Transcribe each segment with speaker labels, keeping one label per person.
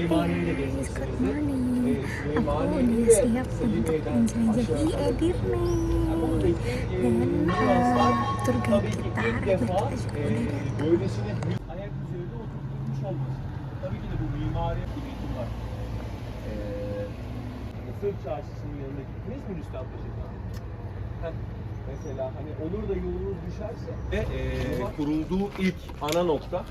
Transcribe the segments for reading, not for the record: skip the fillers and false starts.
Speaker 1: Guys, good morning. Aku udah siap untuk menjelajahi Edirne dan tour guide kita, Raja, kita juga udah datang.
Speaker 2: Ayak üzerinde oturtulmuş olması. Tabii ki de bu mimari bir eğitim var. Mısır Çarşısı'nın yanında gittiniz mi Rüstem Paşa Camii? Mesela hani olur da yolunuz düşerse kurulduğu ilk ana nokta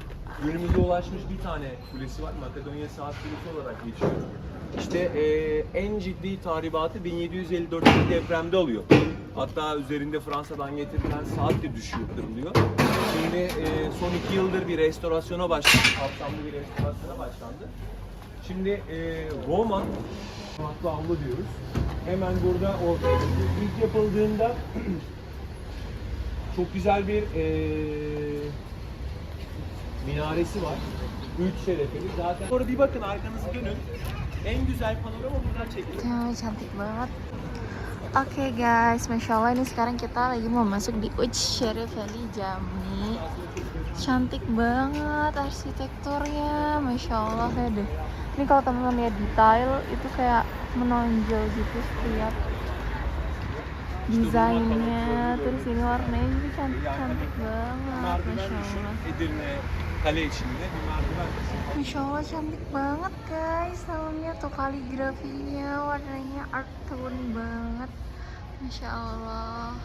Speaker 2: günümüze ulaşmış bir tane kulesi var. Makedonya Saat Kulesi olarak geçiyor. İşte en ciddi tahribatı 1754'te depremde oluyor. Hatta üzerinde Fransa'dan getirilen saat de düşüyor, kırılıyor. Şimdi son 2 yıldır bir restorasyona başlandı. Kapsamlı bir restorasyona başlandı. Şimdi Roma Konaklı Avlu diyoruz. Hemen burada ortada. İlk yapıldığında çok güzel bir minaresi var. Üç şerefeli. Zaten sonra bir bakın arkanızı dönün. En güzel panorama buradan çekilir.
Speaker 1: Ya, cantik banget. Oke guys, Masya Allah ini sekarang kita lagi mau masuk di Uj Sherif Valley Jami. Cantik banget arsitekturnya, Masya Allah ya deh. Ini kalau teman-teman lihat detail itu kayak menonjol gitu setiap desainnya. Terus ini warnanya juga cantik-cantik banget, Masya Allah.
Speaker 2: Edirne kale içinde bir merdiven.
Speaker 1: Masya Allah cantik banget guys, dalamnya tuh kaligrafinya, warnanya art tone banget. Masya Allah,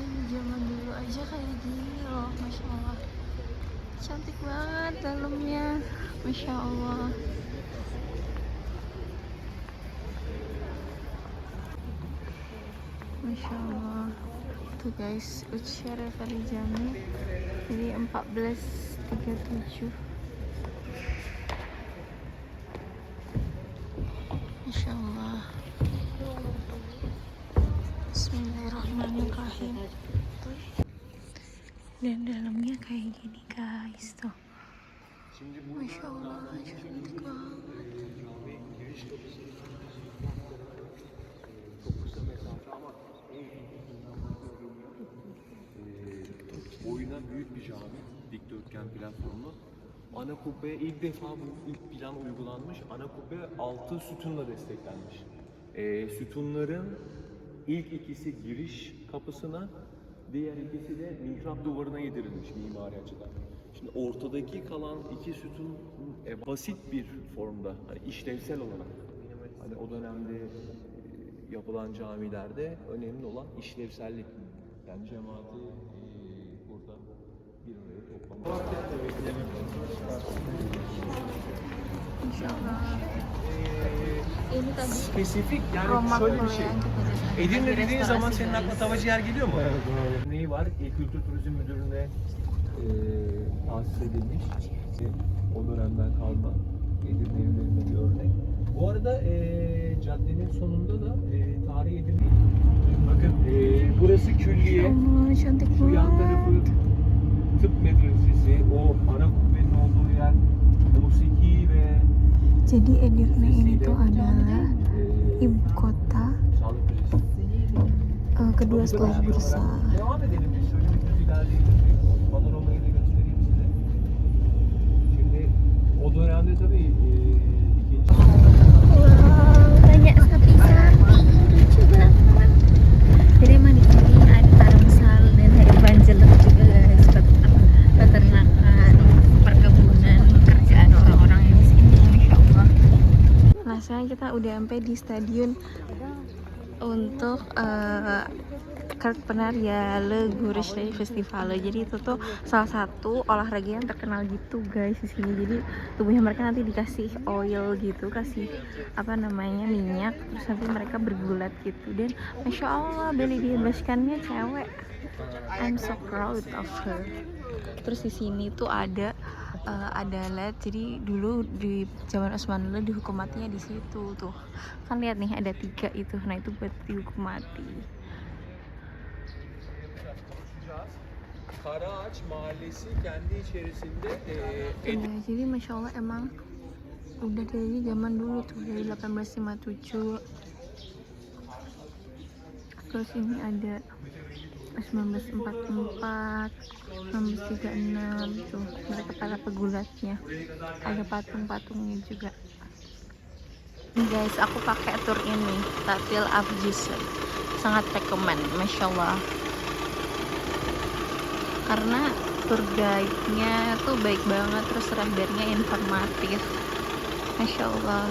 Speaker 1: ini zaman dulu aja kayak gini loh, Masya Allah. Cantik banget dalamnya, Masya Allah. Masya Allah. Tuh guys, Uj Sherif Valley Jami. Jadi 1437. Masya Allah. Bismillahirrahmanirrahim. Dan dalamnya kayak gini guys tuh. Masya Allah, cantik banget.
Speaker 2: Boyuna büyük bir cami, dikdörtgen platformlu. Ana kubbeye ilk defa bu ilk plan uygulanmış. Ana kubbe 6 sütunla desteklenmiş. Sütunların ilk ikisi giriş kapısına, diğer ikisi de mihrap duvarına yedirilmiş mimari açıdan. Şimdi ortadaki kalan iki sütun basit bir formda, hani işlevsel olarak. Hani o dönemde yapılan camilerde önemli olan işlevsellik. Yani cemaati burada bir araya toplamak.
Speaker 1: İnşallah. Ini tadi
Speaker 2: Spesifik yani
Speaker 1: Roma
Speaker 2: şöyle bir
Speaker 1: Kule
Speaker 2: şey.
Speaker 1: yang kita datang.
Speaker 2: Edirne
Speaker 1: Lagi
Speaker 2: dediğin zaman
Speaker 1: restorasi,
Speaker 2: senin
Speaker 1: guys.
Speaker 2: aklına Tavacıyer geliyor mu? Evet, doğru. Neyi var? Kültür Turizm Müdürlüğü'ne tahsis edilmiş. O dönemden kalma Edirne evlerinde bir örnek. Bu arada caddenin sonunda da tarihi Edirne. Bakın burası külliye.
Speaker 1: Allah, cantik
Speaker 2: Şu yan tarafı
Speaker 1: banget.
Speaker 2: tıp medresesi, o ana kubbenin olduğu yer musiki ve
Speaker 1: Jadi Edirne ini tuh adalah ibu kota
Speaker 2: sağlık müzesi.
Speaker 1: kedua setelah Bursa.
Speaker 2: Devam edelim biz şöyle bir düz ilerleyelim. Panoramayı da göstereyim size. Şimdi o dönemde tabii ikinci...
Speaker 1: Wow, banyak sapi-sapi, lucu banget. Jadi emang di sini ada Taramsal dan hewan jelek juga guys, peternakan, perkebunan, kerjaan orang-orang yang di sini, Masya Allah. Nah, sekarang kita udah sampai di stadion untuk Kartpenarya Le Gureşleri Festival. Jadi itu tuh salah satu olahraga yang terkenal gitu guys di sini. Jadi tubuhnya mereka nanti dikasih oil gitu, kasih apa namanya minyak, terus nanti mereka bergulat gitu. Dan Masya Allah, Beli dibebaskannya cewek. I'm so proud of her. Terus di sini tuh ada adalah, jadi dulu di zaman Osmanlı dihukum matinya di situ tuh. Kan lihat nih ada 3 itu. Nah, itu buat dihukum mati.
Speaker 2: Karaağaç Mahallesi kendi içerisinde
Speaker 1: Jadi Masya Allah emang udah dari zaman dulu tuh, dari 1857. Terus ini ada 1944, 1936 tuh mereka para pegulatnya. Ada patung-patungnya juga. Guys, aku pakai tour ini, Tatil Afjis, sangat recommend, masya Allah. Karena tour guide-nya tuh baik banget, terus ridernya informatif, masya Allah.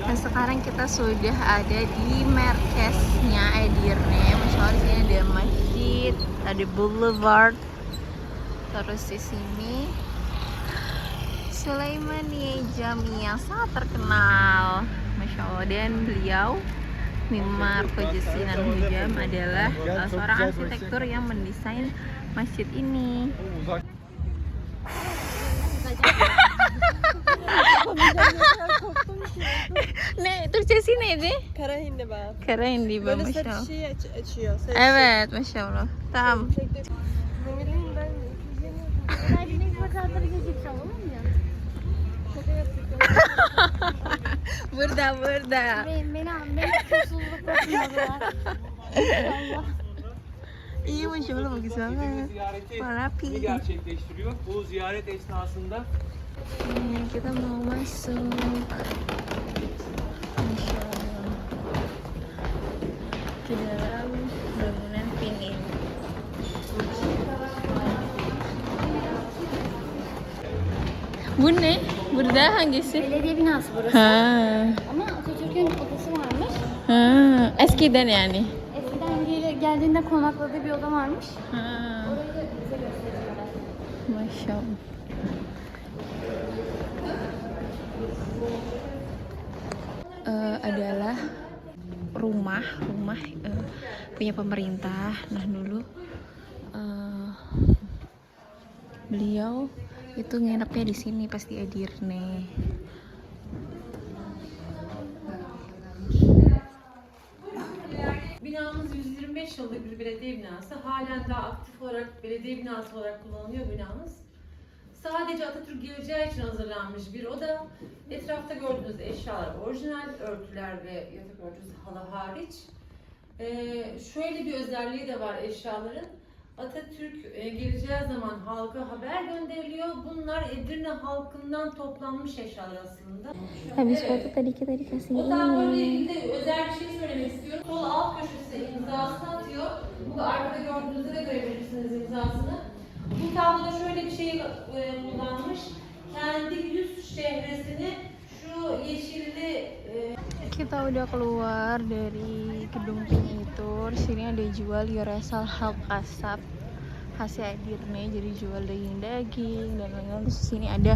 Speaker 1: Dan sekarang kita sudah ada di markasnya Edirne. Masya Allah, di sini ada masjid, ada boulevard, terus di sini Sulaimania Jami yang sangat terkenal, masya Allah. Dan beliau Mimar Kojesinan Hujam adalah seorang arsitektur yang mendesain masjid ini. Ne, Türkçesi neydi?
Speaker 3: Kara hindiba.
Speaker 1: Kara Hindiba,
Speaker 3: Böyle
Speaker 1: masya
Speaker 3: sarı
Speaker 1: Allah.
Speaker 3: şey açıyor. Sarı
Speaker 1: Evet, masya Allah. Tamam.
Speaker 3: şey. Mehmet'in ben
Speaker 4: Belki ne fotoğrafları çekeceğim olur mu ya?
Speaker 3: şaka yaptık.
Speaker 1: Burada.
Speaker 4: Beni susuzluk yapmadılar. Allah.
Speaker 1: İyi, masya Allah, bagus banget.
Speaker 2: Ziyareti
Speaker 1: Rapi.
Speaker 2: gerçekleştiriyor. Bu ziyaret esnasında
Speaker 1: Kita mau masuk. Masya Allah. Ke dalam bangunan pink ini. Bu ne? Burada hangisi?
Speaker 4: Belediye binası burası.
Speaker 1: Ha.
Speaker 4: Ama Atatürk'ün odası varmış.
Speaker 1: Ha. Eskiden yani.
Speaker 4: Eskiden geldiğinde konakladığı bir oda varmış.
Speaker 1: Ha.
Speaker 4: Orayı da bize gösteriyorlar.
Speaker 1: Masyaallah. Adalah rumah punya pemerintah. Nah dulu beliau itu nginepnya di sini pas di Edirne.
Speaker 5: Binamız 125 yıllık bir belediye binası. Halen daha aktif olarak belediye binası olarak kullanılıyor binamız. Sadece Atatürk geleceği için hazırlanmış bir oda. Etrafta gördüğünüz eşyalar orijinal, örtüler ve yatak örtüsü halı hariç. Şöyle bir özelliği de var eşyaların. Atatürk geleceği zaman halka haber gönderiliyor. Bunlar Edirne halkından toplanmış eşyalar aslında.
Speaker 1: Habis foto tadi kita dikasih
Speaker 5: O tabloyla
Speaker 1: ini.
Speaker 5: ilgili de özel bir şey söylemek istiyorum. Sol alt köşesine imzasını atıyor. Bu da arkada gördüğünüzde de görebilirsiniz imzasını. Bu tabloda şöyle bir şey kullanmış. Kendi yüz şehresini şu yeşilli
Speaker 1: Kita udah keluar dari gedung pink itu. Di sini ada jual Yuresal Halk Kasab khas Edirne, jadi jual daging-daging dan lain-lain. Terus di sini ada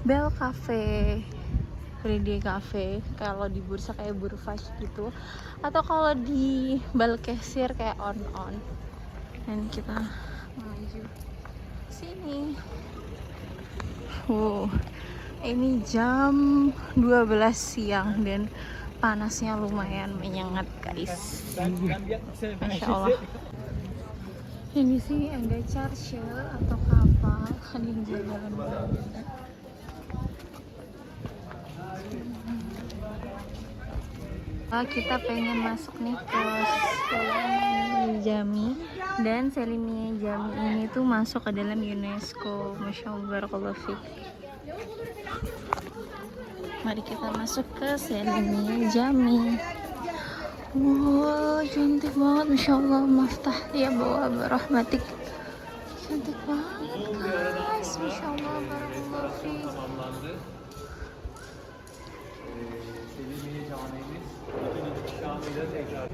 Speaker 1: Bell Cafe, Friday Cafe, kalau di bursa kayak Burfas gitu, atau kalau di Balkesir kayak On. Dan kita menuju sini. Ini jam 12 siang dan panasnya lumayan menyengat, guys. Masya Allah. Ini sih ada Churchill atau kapal di jalan Belanda. Kita pengen masuk nih ke Sulaimania Jami, dan Sulaimania Jami ini tuh masuk ke dalam UNESCO. Masya Allah, barakallahu fiik. Mari kita masuk ke Sulaimania Jami. Wow, cantik banget, masya Allah. Maftah ya bawa rahmatik. Cantik banget, guys. Masya Allah, barakallahu fiik.
Speaker 2: tamamlandı. Selimiye Camimiz şamıyla tekrar.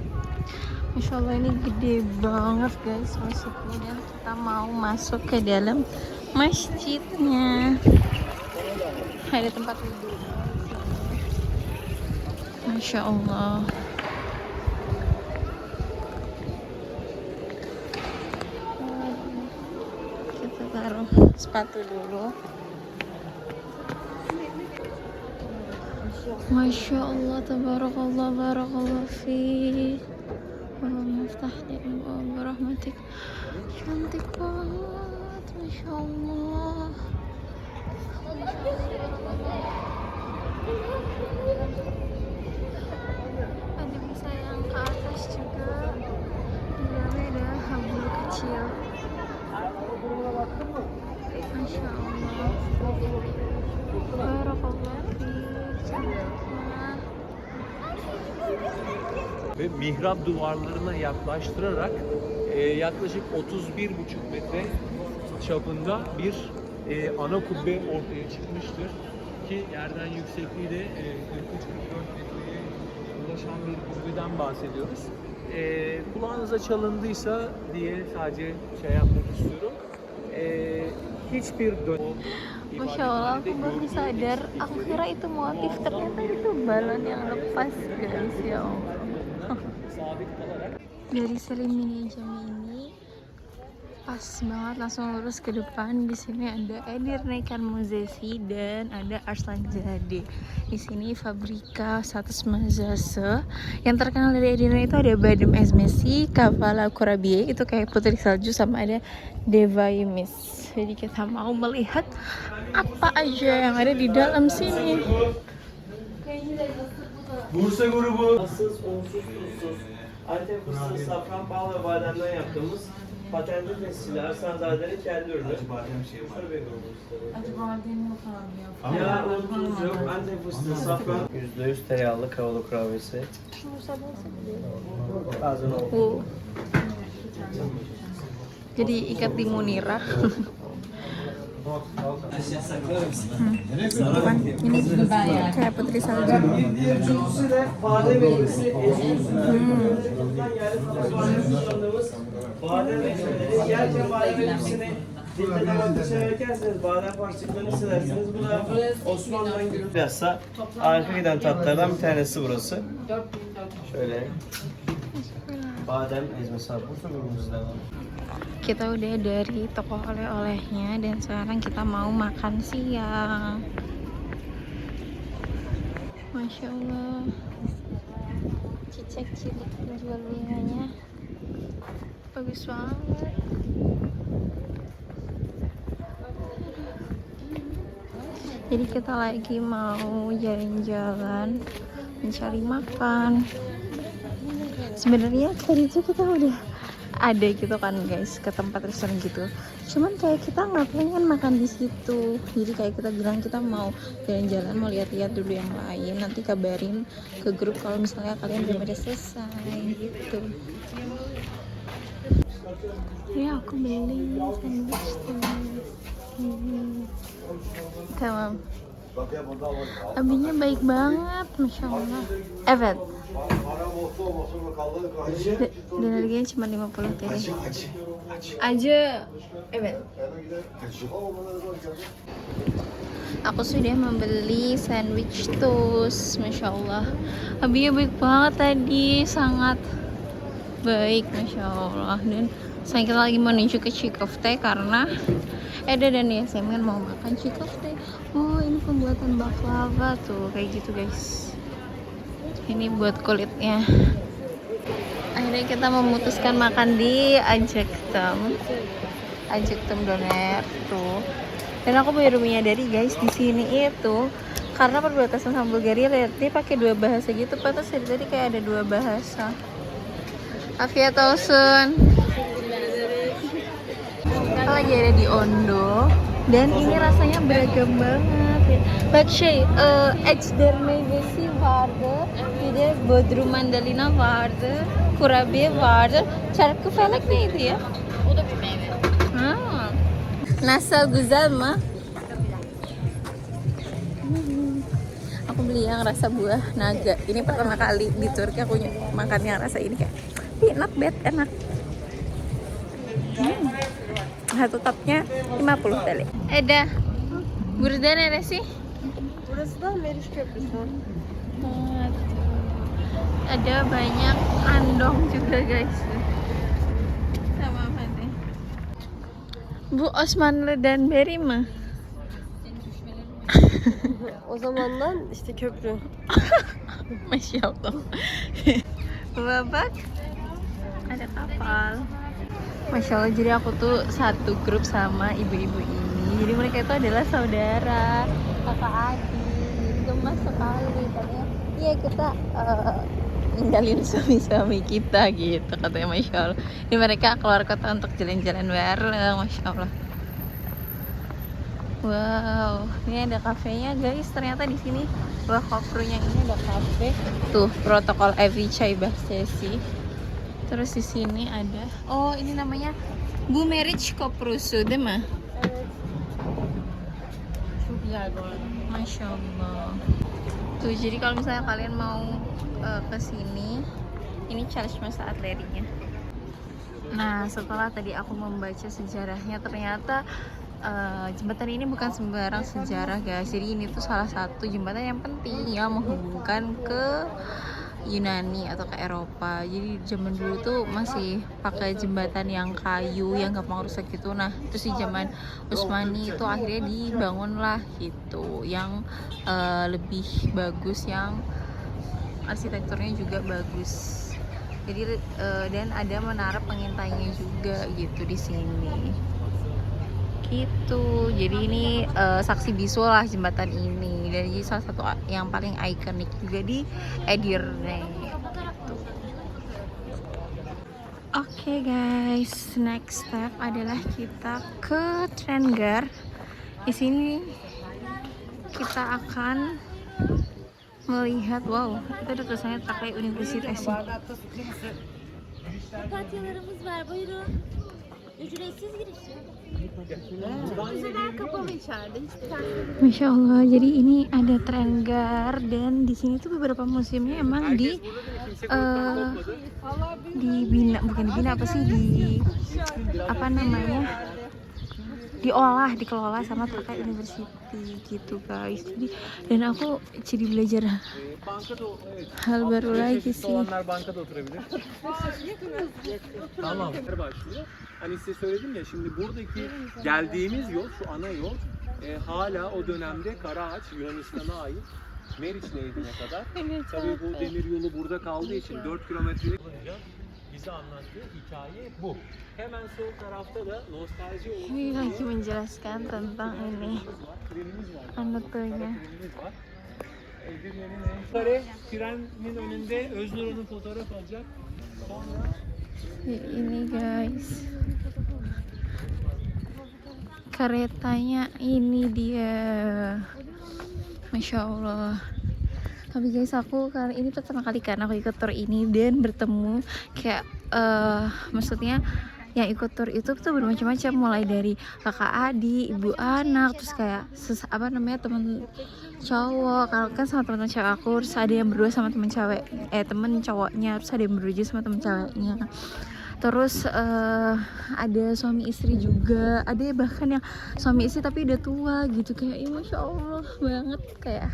Speaker 1: Masya Allah, ini gede banget, guys, masjidnya. Dan kita mau masuk ke dalam masjidnya. Ada tempat duduk. Masya Allah. Kita taruh sepatu dulu. Masya Allah, tabarakallah, barakallah fiik. Allahumma aftah li wa rahmatik. Cantik banget, masya Allah. Ada bisa yang ke atas juga. Di dalamnya ada
Speaker 2: Ve mihrap duvarlarına yaklaştırarak yaklaşık 31,5 metre çapında bir ana kubbe ortaya çıkmıştır. Ki yerden yüksekliği de 43-44 metreye ulaşan bir kubbeden bahsediyoruz. Kulağınıza çalındıysa diye sadece şey yapmak istiyorum. Hiçbir dönem
Speaker 1: Masya Allah, aku baru sadar, aku kira itu motif, ternyata itu balon yang lepas guys, ya Allah.
Speaker 2: sabit kalarak
Speaker 1: Dari Selimini Jami ini pas banget langsung lurus ke depan. Di sini ada Edirne Muzesi dan ada Arslan Jadi. Di sini Fabrika Status Mazase. Yang terkenal dari Edirne itu ada Badem Esmesi, Kavala Korabie itu kayak putri salju, sama ada Deva Yumis. Jadi kita mau melihat apa aja yang ada di dalam sini.
Speaker 2: Bursa grubu asız, unsuz, tuzsuz, Antep fıstığı, safran, bal ve bademden yaptığımız patentli tescilli Arslanzade'nin kendi ürünü. Acı badem şey var.
Speaker 5: Acı badem yok abi ya.
Speaker 2: Ya tuz yok, Antep fıstığı, safran.
Speaker 6: %100 tereyağlı kavulu kurabiyesi. Bazen oldu.
Speaker 1: Jadi ikat di Munirah. Ini kayak putri salju.
Speaker 6: Üçüncüsü de badem ezmesi, ezgi üzümlerinden yerli fasulyesi kullandığımız badem ezmeleri. Yerken badem ezmesini dilde damakta severkerseniz badem parçacıklarını hissedersiniz. Bu da Osmanlı'dan günü bilhassa harika giden tatlardan bir tanesi burası. Şöyle badem ezmesi var. Bursa grubumuzda var.
Speaker 1: Kita udah dari toko oleh-olehnya dan sekarang kita mau makan siang. Masya Allah, cicak cilik berlebihnya bagus banget. Jadi kita lagi mau jalan-jalan mencari makan. Sebenarnya tadi itu kita udah ada gitu kan guys, ke tempat restoran gitu, cuman kayak kita nggak pengen makan di situ. Jadi kayak kita bilang kita mau jalan-jalan, mau lihat-lihat dulu yang lain, nanti kabarin ke grup kalau misalnya kalian udah pada selesai gitu. Ya aku beli sandwich tuh. Tamam. Abinya baik banget, masya Allah. Evet. Dan harganya cuma 50 TL aja. Evet. Aku sudah membeli sandwich toast, masya Allah. Abinya baik banget tadi, sangat baik, masya Allah. Dan sekarang kita lagi menuju ke Cikofte karena Eda dan Yasemin mau makan Cikofte. Oh, ini pembuatan baklava tuh, kayak gitu guys. Ini buat kulitnya. Akhirnya kita memutuskan makan di Ajektem Doner tuh. Dan aku baru menyadari guys, di sini itu karena perbatasan sama Bulgaria, lihat dia pakai dua bahasa gitu. Pantas dari tadi kayak ada dua bahasa. Afiyat olsun. Kita lagi ada di Ondo dan ini rasanya beragam banget. Bak şey, Ejder meyvesi vardı, bir de Bodrum mandalina vardı, kurabiye vardı. Çarkıfelek neydi ya?
Speaker 4: O da bir meyve.
Speaker 1: Ha. Nasıl, güzel mi? Aku beli yang rasa buah naga. Ini pertama kali di Turki aku makan yang rasa ini, kayak not bad, enak. Satu topnya 50 TL. Eda, burada neresi?
Speaker 3: Burası da Meriç Köprüsü.
Speaker 1: Ada banyak andong juga guys. Tamam hadi. Bu Osmanlı dan beri mi?
Speaker 3: O zamandan işte köprü.
Speaker 1: Masya Allah. Bak, ada kapal. Masya Allah, jadi aku tuh satu grup sama ibu-ibu ini. Jadi mereka itu adalah saudara, kakak adik. Jadi gemas sekali. Katanya, iya kita ninggalin suami-suami kita gitu, katanya. Masya Allah. Ini mereka keluar kota untuk jalan-jalan bareng, Masya Allah. Wow, ini ada kafenya guys. Ternyata di sini bawah koprunya ini ada kafe. Tuh, protokol Evi Chai Bahsesi. Terus di sini ada, oh ini namanya Bu Meriç Koprusu, değil mi? Masya Allah. Tuh, jadi kalau misalnya kalian mau ke sini, ini charge masa atletinya. Nah, setelah tadi aku membaca sejarahnya, ternyata jembatan ini bukan sembarang sejarah guys. Jadi ini tuh salah satu jembatan yang penting yang menghubungkan ke Yunani atau ke Eropa. Jadi zaman dulu tuh masih pakai jembatan yang kayu yang gampang rusak gitu. Nah itu sih zaman Utsmani itu akhirnya dibangunlah gitu, yang lebih bagus, yang arsitekturnya juga bagus. Jadi dan ada menara pengintainya juga gitu di sini. Gitu. Jadi ini saksi bisu lah jembatan ini, dan jadi salah satu yang paling ikonik juga di Edirne. Oke guys, next step adalah kita ke Trenggar. Di sini kita akan melihat, wow, itu ada tulisannya Trakai Universitas.
Speaker 4: Papatyalarımız var, buyurun. Ücretsiz giriş. Bu sefer kapalı içeride. Hiçbir tane.
Speaker 1: Masya Allah, jadi ini ada Trenggar, dan di sini tuh beberapa museumnya emang dibina, bukan dibina apa sih, apa namanya, dikelola sama Trakai University gitu guys. Jadi, dan aku jadi belajar hal baru lagi sih.
Speaker 2: Bankada oturabilir. Tamam. Başlıyor. Hani size söyledim ya, şimdi buradaki geldiğimiz yol, şu ana yol hala o dönemde Karaağaç Yunanistan'a ait Meriç Nehri'ne kadar.
Speaker 1: Evet,
Speaker 2: Tabii bu demir yolu burada kaldığı için 4 kilometrelik bize anlattığı hikaye bu. Hemen sol tarafta da nostalji
Speaker 1: Ini lagi menjelaskan tentang ini
Speaker 2: trenimiz var.
Speaker 1: anlatanya.
Speaker 2: Trenimiz var. Edirne'nin en kare trenin önünde Öznur Hanım fotoğraf alacak. Sonra
Speaker 1: Ini guys, keretanya ini dia, Masya Allah. Tapi guys, aku kali ini pertama kali kan aku ikut tour ini dan bertemu kayak maksudnya yang ikut tour itu tuh bermacam-macam, mulai dari kakak adik, ibu anak, terus kayak apa namanya, temen cowok, kalau kan sama teman-teman cewek aku, terus ada yang berdua sama temen cewek, temen cowoknya, terus ada yang berdua juga sama temen ceweknya, terus ada suami istri juga, ada bahkan yang suami istri tapi udah tua gitu, kayak Masya Allah banget, kayak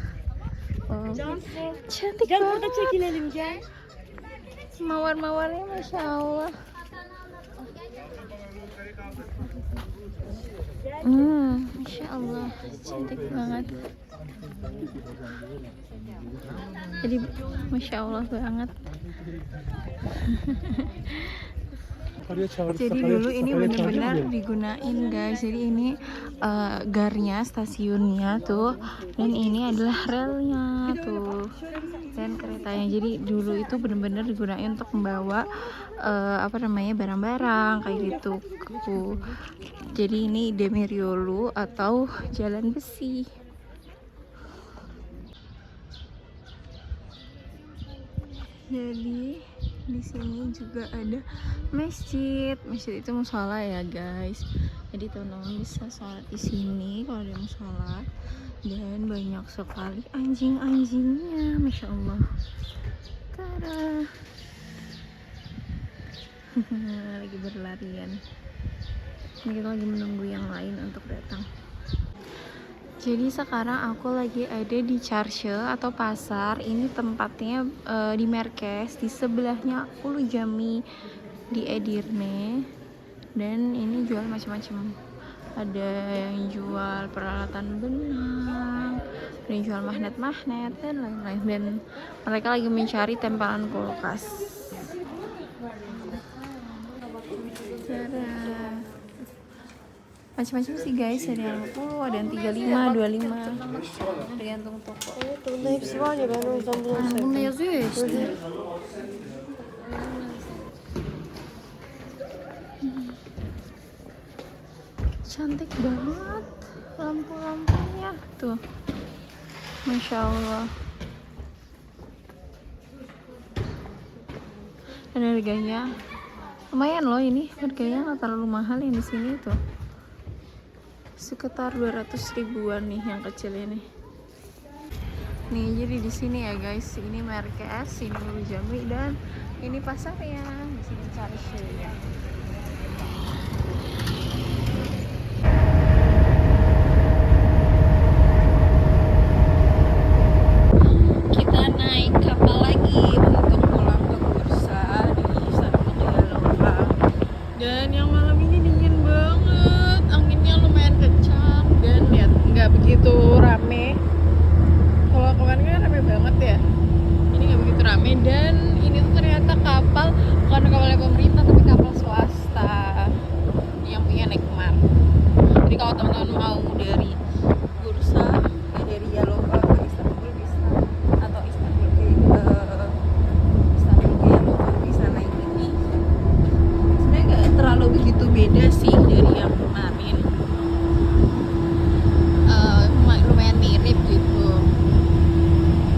Speaker 1: wow, cantik banget,
Speaker 3: çekilelim gel.
Speaker 1: mawar-mawarnya Masya Allah. Masya Allah, cantik banget. Jadi Masya Allah banget. Jadi dulu ini benar-benar digunain guys. Jadi ini garnya, stasiunnya tuh, dan ini adalah relnya tuh, dan keretanya. Jadi dulu itu benar-benar digunain untuk membawa apa namanya, barang-barang kayak gitu. Jadi ini Demiryolu atau jalan besi. Jadi di sini juga ada masjid. Masjid itu musola ya guys. Jadi teman-teman bisa sholat di sini kalau ada musola. Dan banyak sekali anjing-anjingnya, Masya Allah. Tada. Lagi berlarian. Ini kita lagi menunggu yang lain untuk datang. Jadi sekarang aku lagi ada di Çarşı atau pasar. Ini tempatnya di Merkez, di sebelahnya Ulu Cami di Edirne. Dan ini jual macam-macam. Ada yang jual peralatan benang, ada yang jual magnet-magnet dan lain-lain. Dan mereka lagi mencari tempelan kulkas. Macam-macam sih guys, ada yang 10, ada yang 35, 25, tergantung toko.
Speaker 3: Bunda hepsi var ya, ben o yüzden bunu sevdim.
Speaker 1: Bunda yazıyor ya işte. Cantik banget. lampu-lampunya tuh, masya Allah. Dan harganya lumayan loh, ini harganya nggak terlalu mahal yang di sini tuh, sekitar 200 ribuan nih yang kecil ini. Nih jadi di sini ya guys, ini market, ini Ulu Jami, dan ini pasarnya di sini Charsynya. Kita naik kapal lagi untuk pulang ke bursa di Saratoga. Dan yang malam ini dingin banget, anginnya lumayan kencang dan lihat nggak begitu rame. Kalau kemarin kan rame banget ya, ini nggak begitu rame. Dan ini tuh ternyata kapal bukan kapalnya pemerintah tapi kapal swasta yang punya Nekmar. Jadi kalau teman-teman mau dari Bursa, dari Yalova ke Istanbul bisa, atau Istanbul ke Yalova bisa naik ini. Sebenarnya nggak terlalu begitu beda sih dari yang kemarin. Lumayan mirip gitu.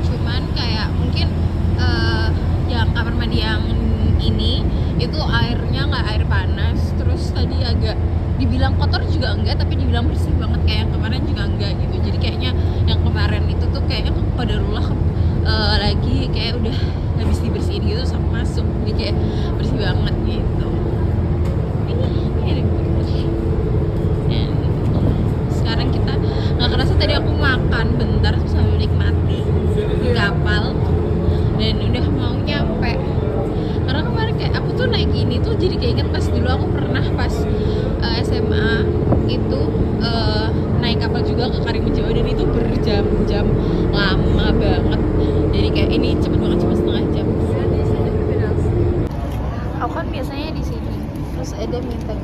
Speaker 1: Cuman kayak mungkin yang kamar mandi yang ini itu airnya nggak air panas, terus tadi agak dibilang kotor juga enggak, tapi dibilang bersih banget kayak yang kemarin juga enggak gitu. Jadi kayaknya yang kemarin itu tuh kayaknya qadarullah lagi kayak udah habis dibersihin gitu sama masuk, jadi kayak bersih banget gitu. Ini ada bersih. Dan sekarang kita nggak kerasa tadi aku makan bentar terus sambil nikmati di kapal dan udah mau nyampe. Karena kemarin kayak aku tuh naik ini tuh jadi keinget pas dulu aku pernah pas SMA itu naik kapal juga ke Karimun Jawa, dan itu berjam-jam, lama banget. Jadi kayak ini cepet banget, cuma setengah jam. Aku kan biasanya di sini, terus ada minta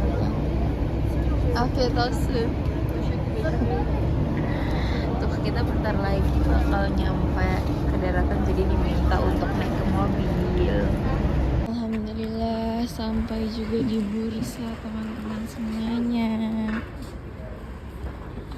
Speaker 1: Afetose. Tuh kita bentar lagi bakal nyampe ke daratan, jadi diminta untuk naik ke mobil. Alhamdulillah sampai juga di bursa teman-teman semuanya.